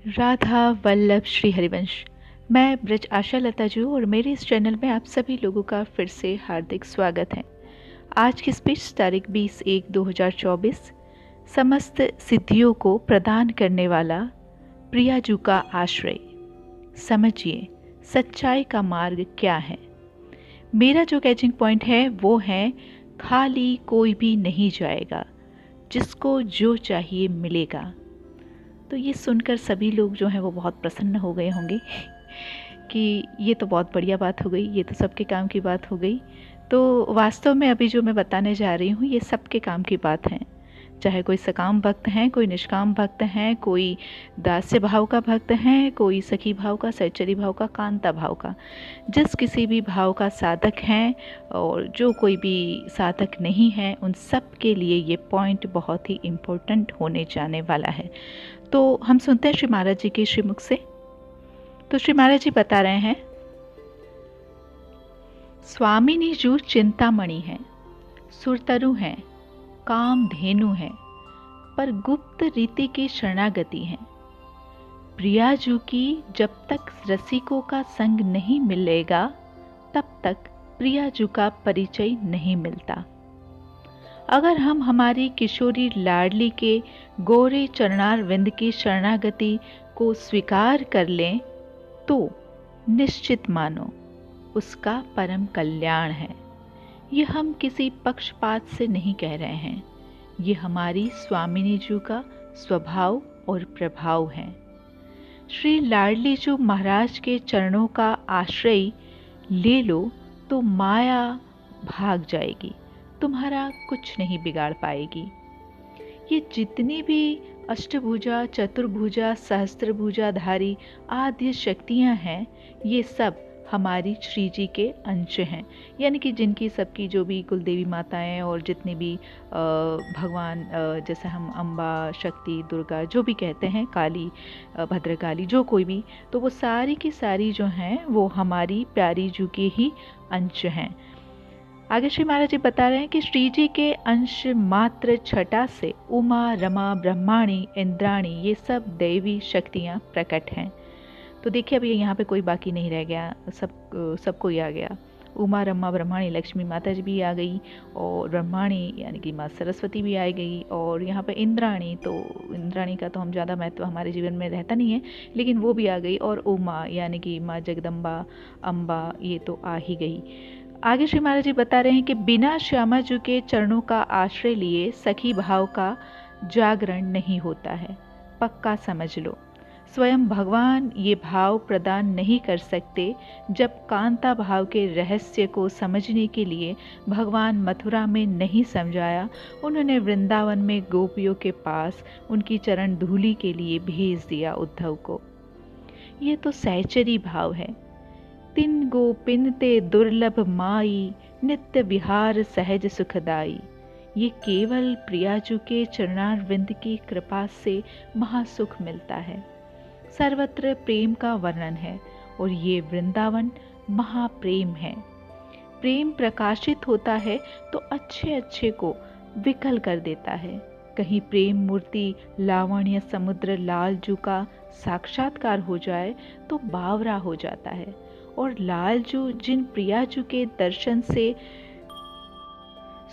राधा वल्लभ श्री हरिवंश। मैं ब्रज आशा लता जू और मेरे इस चैनल में आप सभी लोगों का फिर से हार्दिक स्वागत है। आज की स्पीच तारीख 20/1/2024 समस्त सिद्धियों को प्रदान करने वाला प्रियाजू का आश्रय। समझिए सच्चाई का मार्ग क्या है। मेरा जो कैचिंग पॉइंट है वो है खाली कोई भी नहीं जाएगा, जिसको जो चाहिए मिलेगा। तो ये सुनकर सभी लोग जो हैं वो बहुत प्रसन्न हो गए होंगे कि ये तो बहुत बढ़िया बात हो गई, ये तो सबके काम की बात हो गई। तो वास्तव में अभी जो मैं बताने जा रही हूँ ये सबके काम की बात है। चाहे कोई सकाम भक्त हैं, कोई निष्काम भक्त हैं, कोई दास्य भाव का भक्त हैं, कोई सखी भाव का, सहचरी भाव का, कांता भाव का, जिस किसी भी भाव का साधक हैं और जो कोई भी साधक नहीं है, उन सब के लिए ये पॉइंट बहुत ही इम्पोर्टेंट होने जाने वाला है। तो हम सुनते हैं श्री महाराज जी के श्रीमुख से। तो श्री महाराज जी बता रहे हैं, स्वामिनी जू चिंतामणि है, सुरतरु हैं, काम धेनु है, पर गुप्त रीति की शरणागति है। प्रियाजू की जब तक रसिकों का संग नहीं मिलेगा तब तक प्रियाजू का परिचय नहीं मिलता। अगर हम हमारी किशोरी लाडली के गोरे चरणार विंद की शरणागति को स्वीकार कर लें तो निश्चित मानो उसका परम कल्याण है। ये हम किसी पक्षपात से नहीं कह रहे हैं, ये हमारी स्वामिनी जी का स्वभाव और प्रभाव है। श्री लाडली जी महाराज के चरणों का आश्रय ले लो तो माया भाग जाएगी, तुम्हारा कुछ नहीं बिगाड़ पाएगी। ये जितनी भी अष्टभुजा, चतुर्भुजा, सहस्त्रभुजाधारी आदि शक्तियाँ हैं, ये सब हमारी श्री जी के अंश हैं। यानी कि जिनकी सबकी जो भी कुल देवी माताएँ और जितने भी भगवान, जैसे हम अम्बा, शक्ति, दुर्गा जो भी कहते हैं, काली, भद्रकाली, जो कोई भी, तो वो सारी की सारी जो हैं वो हमारी प्यारी जू के ही अंश हैं। आगे श्री महाराज जी बता रहे हैं कि श्री जी के अंश मात्र छटा से उमा, रमा, ब्रह्माणी, इंद्राणी ये सब दैवी शक्तियाँ प्रकट हैं। तो देखिए अभी यहाँ पे कोई बाकी नहीं रह गया, सबको ही आ गया। उमा, रमा, ब्रह्माणी, लक्ष्मी माता जी भी आ गई और ब्रह्माणी यानी कि माँ सरस्वती भी आ गई, और यहाँ पे इंद्राणी, तो इंद्राणी का तो हम ज़्यादा महत्व हमारे जीवन में रहता नहीं है, लेकिन वो भी आ गई, और उमा यानी कि माँ जगदम्बा, अम्बा, ये तो आ ही गई। आगे श्री महाराज जी बता रहे हैं कि बिना श्यामा जी के चरणों का आश्रय लिए सखी भाव का जागरण नहीं होता है। पक्का समझ लो, स्वयं भगवान ये भाव प्रदान नहीं कर सकते। जब कांता भाव के रहस्य को समझने के लिए भगवान मथुरा में नहीं समझाया, उन्होंने वृंदावन में गोपियों के पास उनकी चरण धूलि के लिए भेज दिया उद्धव को। ये तो सहचरी भाव है। तिन गोपिनते दुर्लभ माई, नित्य विहार सहज सुखदाई। ये केवल प्रियाजू के चरणारविंद की कृपा से महासुख मिलता है। सर्वत्र प्रेम का वर्णन है और ये वृंदावन महाप्रेम है। प्रेम प्रकाशित होता है तो अच्छे अच्छे को विकल कर देता है। कहीं प्रेम मूर्ति लावण्य समुद्र लालजू का साक्षात्कार हो जाए तो बावरा हो जाता है, और लालजू जिन प्रियाजू के दर्शन से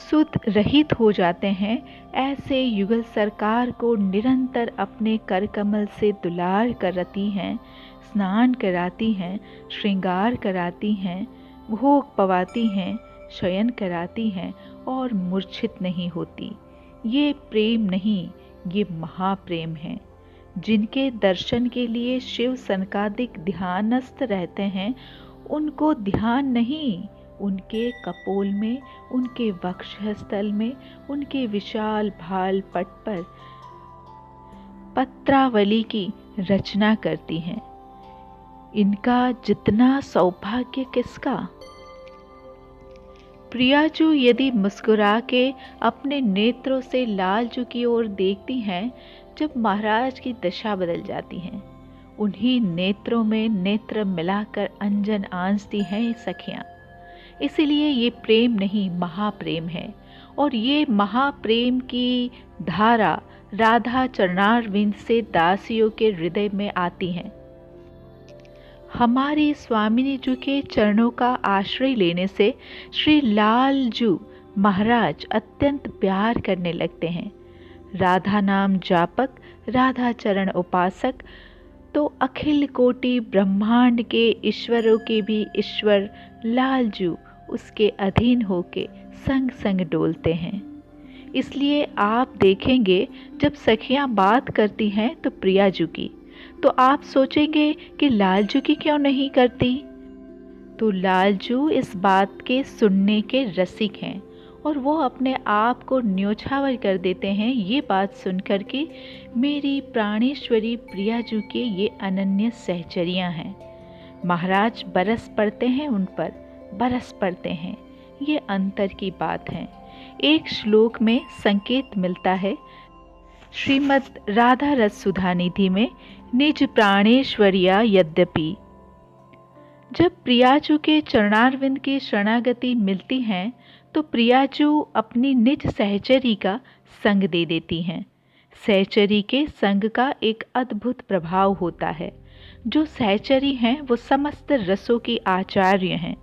सुध रहित हो जाते हैं, ऐसे युगल सरकार को निरंतर अपने कर कमल से दुलार करती हैं, स्नान कराती हैं, श्रृंगार कराती हैं, भोग पवाती हैं, शयन कराती हैं और मूर्छित नहीं होती। ये प्रेम नहीं, ये महाप्रेम है। जिनके दर्शन के लिए शिव सनकादिक ध्यानस्थ रहते हैं, उनको ध्यान नहीं, उनके कपोल में, उनके वक्षस्थल में, उनके विशाल भाल पट पर पत्रावली की रचना करती हैं। इनका जितना सौभाग्य किसका। प्रियाजू यदि मुस्कुरा के अपने नेत्रों से लालजू की ओर देखती हैं, जब महाराज की दशा बदल जाती है, उन्हीं नेत्रों में नेत्र मिलाकर अंजन आंचती हैं सखियां। इसीलिए ये प्रेम नहीं, महाप्रेम है। और ये महाप्रेम की धारा राधा चरणारविंद से दासियों के हृदय में आती हैं। हमारी स्वामिनी जी के चरणों का आश्रय लेने से श्री लालजू महाराज अत्यंत प्यार करने लगते हैं। राधा नाम जापक, राधा चरण उपासक तो अखिल कोटि ब्रह्मांड के ईश्वरों के भी ईश्वर लालजू उसके अधीन होके संग संग डोलते हैं। इसलिए आप देखेंगे जब सखियां बात करती हैं तो प्रियाजू की, तो आप सोचेंगे कि लालजू की क्यों नहीं करती। तो लालजू इस बात के सुनने के रसिक हैं और वो अपने आप को न्योछावर कर देते हैं ये बात सुनकर कि मेरी प्राणेश्वरी प्रियाजू के ये अनन्य सहचरियां हैं। महाराज बरस पड़ते हैं उन पर, बरस पड़ते हैं। ये अंतर की बात है। एक श्लोक में संकेत मिलता है, श्रीमद् राधा रस सुधानिधि में, निज प्राणेश्वरिया यद्यपि। जब प्रियाजू के चरणारविंद की शरणागति मिलती हैं तो प्रियाजू अपनी निज सहचरी का संग दे देती हैं। सहचरी के संग का एक अद्भुत प्रभाव होता है। जो सहचरी हैं वो समस्त रसों की आचार्य हैं।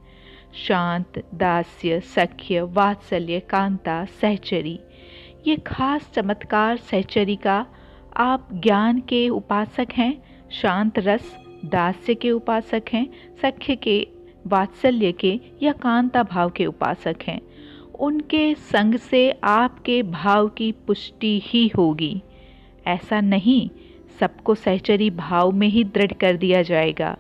शांत, दास्य, सख्य, वात्सल्य, कांता, सहचरी, ये खास चमत्कार सहचरी का। आप ज्ञान के उपासक हैं, शांत रस, दास्य के उपासक हैं, सख्य के, वात्सल्य के या कांता भाव के उपासक हैं। उनके संग से आपके भाव की पुष्टि ही होगी। ऐसा नहीं सबको सहचरी भाव में ही दृढ़ कर दिया जाएगा।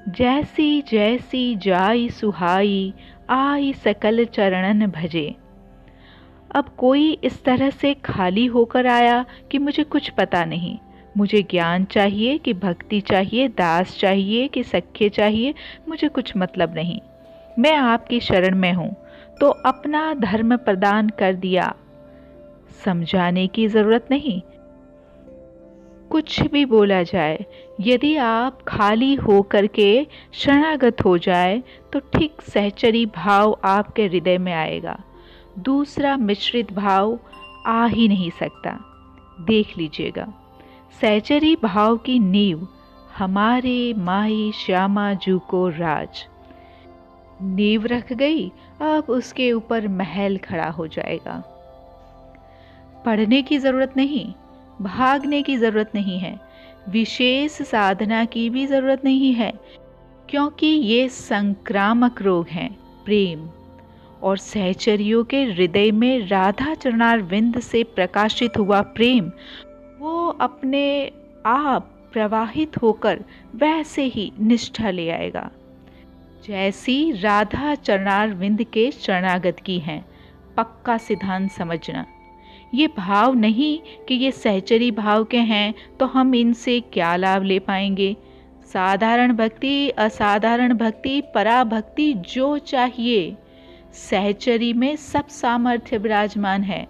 जैसी जैसी जाई सुहाई, आई सकल चरणन भजे। अब कोई इस तरह से खाली होकर आया कि मुझे कुछ पता नहीं, मुझे ज्ञान चाहिए कि भक्ति चाहिए, दास चाहिए कि सख्य चाहिए, मुझे कुछ मतलब नहीं, मैं आपकी शरण में हूँ, तो अपना धर्म प्रदान कर दिया। समझाने की ज़रूरत नहीं, कुछ भी बोला जाए, यदि आप खाली होकर के शरणागत हो जाए तो ठीक सहचरी भाव आपके हृदय में आएगा। दूसरा मिश्रित भाव आ ही नहीं सकता। देख लीजिएगा, सहचरी भाव की नींव हमारे माई श्यामा जू को राज। नींव रख गई, अब उसके ऊपर महल खड़ा हो जाएगा। पढ़ने की ज़रूरत नहीं, भागने की ज़रूरत नहीं है, विशेष साधना की भी ज़रूरत नहीं है, क्योंकि ये संक्रामक रोग हैं, प्रेम। और सहचरियों के हृदय में राधा चरणारविंद से प्रकाशित हुआ प्रेम वो अपने आप प्रवाहित होकर वैसे ही निष्ठा ले आएगा जैसी राधा चरणारविंद के शरणागत की हैं। पक्का सिद्धांत समझना। ये भाव नहीं कि ये सहचरी भाव के हैं तो हम इनसे क्या लाभ ले पाएंगे। साधारण भक्ति, असाधारण भक्ति, पराभक्ति जो चाहिए, सहचरी में सब सामर्थ्य विराजमान है।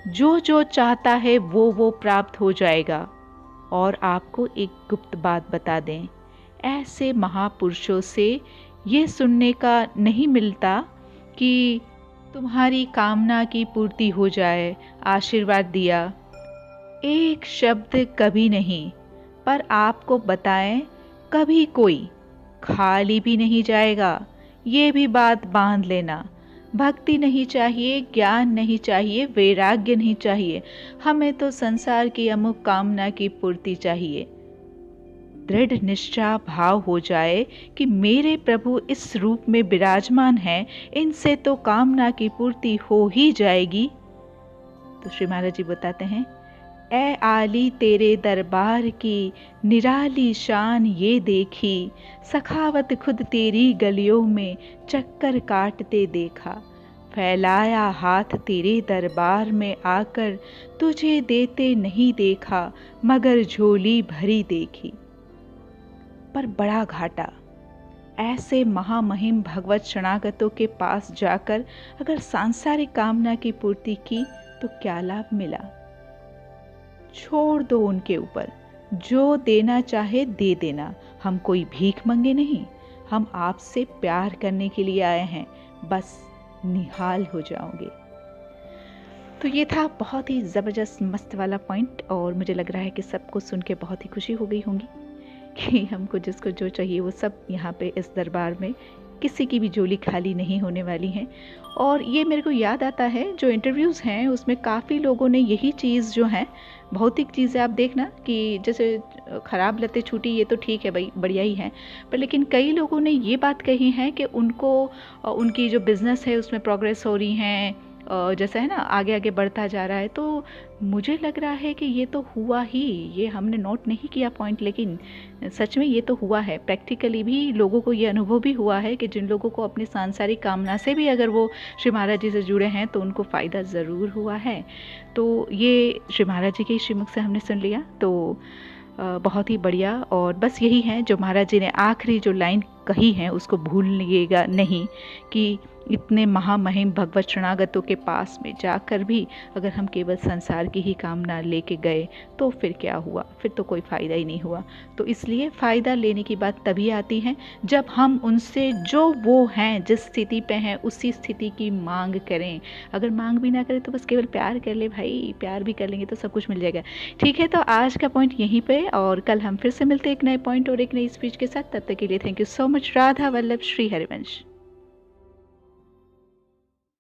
जो जो चाहता है वो प्राप्त हो जाएगा। और आपको एक गुप्त बात बता दें, ऐसे महापुरुषों से ये सुनने का नहीं मिलता कि तुम्हारी कामना की पूर्ति हो जाए, आशीर्वाद दिया। एक शब्द कभी नहीं, पर आपको बताएं, कभी कोई खाली भी नहीं जाएगा। ये भी बात बांध लेना। भक्ति नहीं चाहिए, ज्ञान नहीं चाहिए, वैराग्य नहीं चाहिए, हमें तो संसार की अमुक कामना की पूर्ति चाहिए। दृढ़ निष्ठा भाव हो जाए कि मेरे प्रभु इस रूप में विराजमान हैं, इनसे तो कामना की पूर्ति हो ही जाएगी। तो श्री महाराज जी बताते हैं, ए आली तेरे दरबार की निराली शान ये देखी, सखावत खुद तेरी गलियों में चक्कर काटते देखा। फैलाया हाथ तेरे दरबार में आकर, तुझे देते नहीं देखा, मगर झोली भरी देखी। पर बड़ा घाटा। ऐसे महामहिम भगवत शरणागतों के पास जाकर अगर सांसारिक कामना की पूर्ति की तो क्या लाभ मिला। छोड़ दो उनके ऊपर, जो देना चाहे दे देना। हम कोई भीख मंगे नहीं, हम आपसे प्यार करने के लिए आए हैं, बस निहाल हो जाओगे। तो ये था बहुत ही ज़बरदस्त मस्त वाला पॉइंट, और मुझे लग रहा है कि सबको सुन के बहुत ही खुशी हो गई होंगी कि हमको जिसको जो चाहिए वो सब यहाँ पे इस दरबार में, किसी की भी झोली खाली नहीं होने वाली है। और ये मेरे को याद आता है, जो इंटरव्यूज़ हैं उसमें काफ़ी लोगों ने यही चीज़ जो है, भौतिक चीज़ें आप देखना कि जैसे ख़राब लतें छूटी, ये तो ठीक है भाई, बढ़िया ही है, पर लेकिन कई लोगों ने ये बात कही है कि उनको उनकी जो बिज़नेस है उसमें प्रोग्रेस हो रही हैं, जैसा है ना, आगे आगे बढ़ता जा रहा है। तो मुझे लग रहा है कि ये तो हुआ ही, ये हमने नोट नहीं किया पॉइंट, लेकिन सच में ये तो हुआ है। प्रैक्टिकली भी लोगों को ये अनुभव भी हुआ है कि जिन लोगों को अपनी सांसारिक कामना से भी अगर वो श्री महाराज जी से जुड़े हैं तो उनको फ़ायदा ज़रूर हुआ है। तो ये श्री महाराज जी के श्रीमुख से हमने सुन लिया, तो बहुत ही बढ़िया। और बस यही है जो महाराज जी ने आखिरी जो लाइन कही है उसको भूलिएगा नहीं, कि इतने महामहिम भगवत शरणागतों के पास में जाकर भी अगर हम केवल संसार की ही कामना लेके गए तो फिर क्या हुआ, फिर तो कोई फ़ायदा ही नहीं हुआ। तो इसलिए फ़ायदा लेने की बात तभी आती है जब हम उनसे जो वो हैं, जिस स्थिति पे हैं, उसी स्थिति की मांग करें। अगर मांग भी ना करें तो बस केवल प्यार कर ले भाई, प्यार भी कर लेंगे तो सब कुछ मिल जाएगा। ठीक है, तो आज का पॉइंट यहीं पे, और कल हम फिर से मिलते हैं एक नए पॉइंट और एक नई स्पीच के साथ। तब तक के लिए thank you so much. Radha Vallabh, Shri Harivansh.